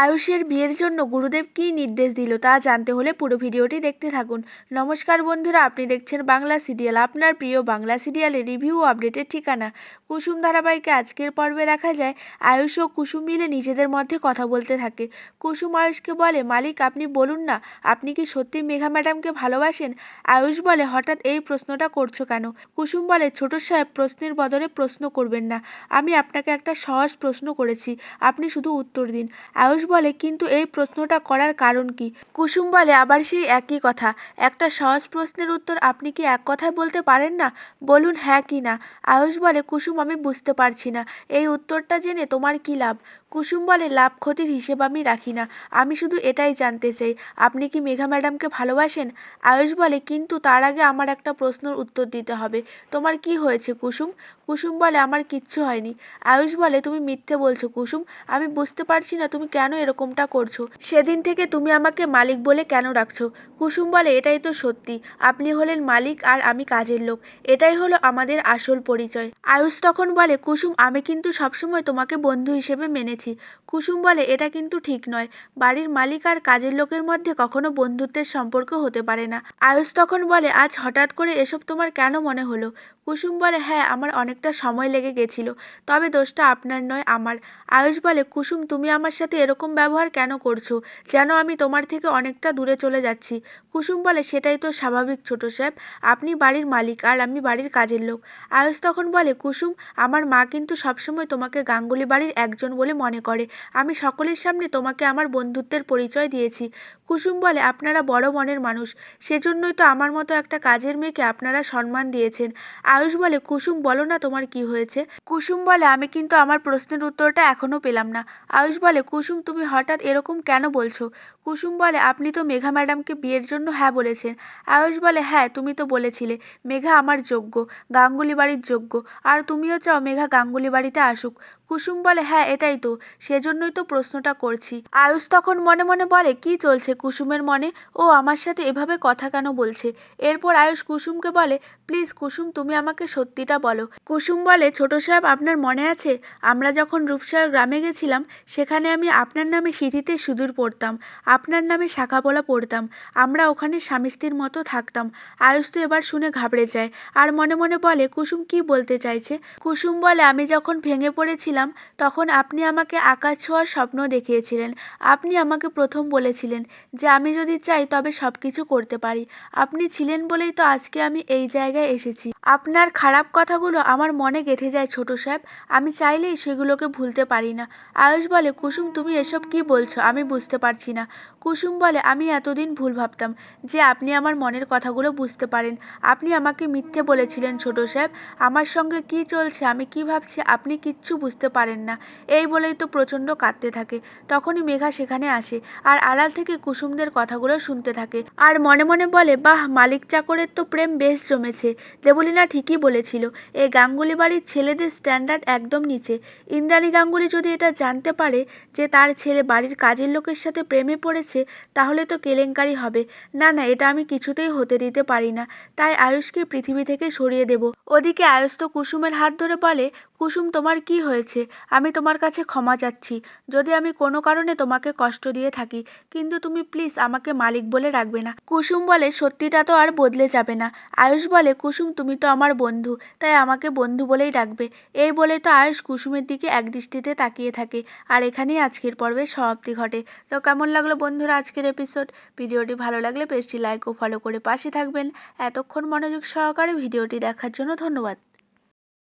আয়ুষের বিয়ের জন্য গুরুদেব কী নির্দেশ দিল তা জানতে হলে পুরো ভিডিওটি দেখতে থাকুন। নমস্কার বন্ধুরা, আপনি দেখছেন বাংলা সিরিয়াল, আপনার প্রিয় বাংলা সিরিয়ালের রিভিউ ও আপডেটের ঠিকানা কুসুম ধারাবাহিকে। আজকের পর্বে দেখা যায় আয়ুষ ও কুসুম মিলে নিজেদের মধ্যে কথা বলতে থাকে। কুসুম আয়ুষকে বলে, মালিক আপনি বলুন না, আপনি কি সত্যি মেঘা ম্যাডামকে ভালোবাসেন? আয়ুষ বলে, হঠাৎ এই প্রশ্নটা করছো কেন? কুসুম বলে, ছোট সাহেব, প্রশ্নের বদলে প্রশ্ন করবেন না। আমি আপনাকে একটা সহজ প্রশ্ন করেছি, আপনি শুধু উত্তর দিন। আয়ুষ বলে, কিন্তু এই প্রশ্নটা করার কারণ কি? কুসুম বলে, আবার সেই একই কথা, একটা সহজ প্রশ্নের উত্তর আপনি কি এক কথায় বলতে পারেন না? বলুন হ্যাঁ কি না। আয়ুষ বলে, কুসুম আমি বুঝতে পারছি না, এই উত্তরটা জেনে তোমার কি লাভ? কুসুম বলে, লাভ ক্ষতির হিসেব আমি রাখি না, আমি শুধু এটাই জানতে চাই, আপনি কি মেঘা ম্যাডামকে ভালোবাসেন? আয়ুষ বলে, কিন্তু তার আগে আমার একটা প্রশ্নের উত্তর দিতে হবে, তোমার কি হয়েছে কুসুম? কুসুম বলে, আমার কিচ্ছু হয়নি। আয়ুষ বলে, তুমি মিথ্যে বলছো কুসুম, আমি বুঝতে পারছি না তুমি কেন এরকমটা করছো। সেদিন থেকে তুমি আমাকে মালিক বলে কেন ডাকছো? কুসুম বলে, এটাই তো সত্যি, আপনি হলেন মালিক আর আমি কাজের লোক, এটাই হলো আমাদের আসল পরিচয়। আয়ুষ তখন বলে, কুসুম আমি কিন্তু সবসময় তোমাকে বন্ধু হিসেবে মেনেছি। কুসুম বলে, এটা কিন্তু ঠিক নয়, বাড়ির মালিক আর কাজের লোকের মধ্যে কখনো বন্ধুত্বের সম্পর্ক হতে পারে না। আয়ুষ তখন বলে, আজ হঠাৎ করে এসব তোমার কেন মনে হলো? কুসুম বলে, হ্যাঁ আমার অনেকটা সময় লেগে গেছিল, তবে দোষটা আপনার নয় আমার। আয়ুষ বলে, কুসুম তুমি আমার সাথে এরকম ব্যবহার কেন করছো, যেন আমি তোমার থেকে অনেকটা দূরে চলে যাচ্ছি? কুসুম বলে, সেটাই তো স্বাভাবিক ছোট সাহেব, আপনি বাড়ির মালিক আর আমি বাড়ির কাজের লোক। আয়ুষ তখন বলে, কুসুম আমার মা কিন্তু সবসময় তোমাকে গাঙ্গুলি বাড়ির একজন বলে মনে করে, আমি সকলের সামনে তোমাকে আমার বন্ধুত্বের পরিচয় দিয়েছি। কুসুম বলে, আপনারা বড় মনের মানুষ, সেজন্যই তো আমার মতো একটা কাজের মেয়েকে আপনারা সম্মান দিয়েছেন। আয়ুষ বলে, কুসুম বলো না তোমার কি হয়েছে? কুসুম বলে, আমি কিন্তু আমার প্রশ্নের উত্তরটা এখনও পেলাম না। আয়ুষ বলে, কুসুম তুমি হঠাৎ এরকম কেন বলছো? কুসুম বলে, আপনি তো মেঘা ম্যাডামকে বিয়ের জন্য হ্যাঁ বলেছেন। আয়ুষ বলে, হ্যাঁ তুমি তো বলেছিলে মেঘা আমার যোগ্য, গাঙ্গুলি বাড়ির যোগ্য, আর তুমিও চাও মেঘা গাঙ্গুলি বাড়িতে আসুক। কুসুম বলে, হ্যাঁ এটাই তো, সেজন্যই তো প্রশ্নটা করছি। আয়ুষ তখন মনে মনে বলে, কি চলছে কুসুমের মনে, ও আমার সাথে এভাবে কথা কেন বলছে? এরপর আয়ুষ কুসুমকে বলে, প্লিজ কুসুম তুমি আমাকে সত্যিটা বলো। কুসুম বলে, ছোট সাহেব আপনার মনে আছে আমরা যখন রূপসার গ্রামে গেছিলাম, সেখানে আমি আপনার নামে সিঁথিতে সিঁদুর পরতাম, আপনার নামে শাঁখাপলা পরতাম, আমরা ওখানে স্বামী স্ত্রীর মতো থাকতাম। আয়ুষ তো এবার শুনে ঘাবড়ে যায় আর মনে মনে বলে, কুসুম কি বলতে চাইছে? কুসুম বলে, আমি যখন ভেঙে পড়েছিলাম তখন আপনি আমাকে আকাশ ছোঁয়ার স্বপ্ন দেখিয়েছিলেন, আপনি আমাকে প্রথম বলেছিলেন যে আমি যদি চাই তবে সব কিছু করতে পারি, আপনি ছিলেন বলেই তো আজকে আমি এই জায়গায় এসেছি। আপনার খারাপ কথাগুলো আমার মনে গেঁথে যায় ছোট সাহেব, আমি চাইলেই সেগুলোকে ভুলতে পারি না। আয়ুষ বলে, কুসুম তুমি এসব কি বলছো, আমি বুঝতে পারছি না। কুসুম বলে, আমি এতদিন ভুল ভাবতাম যে আপনি আমার মনের কথাগুলো বুঝতে পারেন, আপনি আমাকে মিথ্যে বলেছিলেন ছোট সাহেব, আমার সঙ্গে কি চলছে আমি কি ভাবছি আপনি কিচ্ছু বুঝতে পারেন না। এই বলেই তো প্রচণ্ড কাঁদতে থাকে। তখনই মেঘা সেখানে আসে আর আড়াল থেকে কুসুমদের কথাগুলো শুনতে থাকে আর মনে মনে বলে, বাহ মালিক চাকরের তো প্রেম বেশ জমেছে। দেবলীনা ঠিকই বলেছিল, এই গাঙ্গুলি বাড়ির ছেলেদের স্ট্যান্ডার্ড একদম নিচে। ইন্দ্রাণী গাঙ্গুলি যদি এটা জানতে পারে যে তার ছেলে বাড়ির কাজের লোকের সাথে প্রেমে পড়েছে, তাহলে তো কেলেঙ্কারি হবে। না না, এটা আমি কিছুতেই হতে দিতে পারি না, তাই আয়ুষকে পৃথিবী থেকে সরিয়ে দেব। ওদিকে আয়ুষ তো কুসুমের হাত ধরে বলে, কুসুম তোমার কি হয়েছে? আমি তোমার কাছে ক্ষমা চাচ্ছি যদি আমি কোনো কারণে তোমাকে কষ্ট দিয়ে থাকি, কিন্তু তুমি প্লিজ আমাকে মালিক বলে রাখবে না। কুসুম বলে, সত্যিটা তো আর বদলে যাবে না। আয়ুষ বলে, কুসুম তুমি তো আমার বন্ধু, তাই আমাকে বন্ধু বলেই ডাকবে। এই বলে তো আয়ুষ কুসুমের দিকে একদৃষ্টিতে তাকিয়ে থাকে। আর এখানেই আজকের পর্বের সমাপ্তি ঘটে। তো কেমন লাগলো বন্ধুরা আজকের এপিসোড? ভিডিওটি ভালো লাগলে পেজটি লাইক ও ফলো করে পাশে থাকবেন। এতক্ষণ মনোযোগ সহকারে ভিডিওটি দেখার জন্য ধন্যবাদ।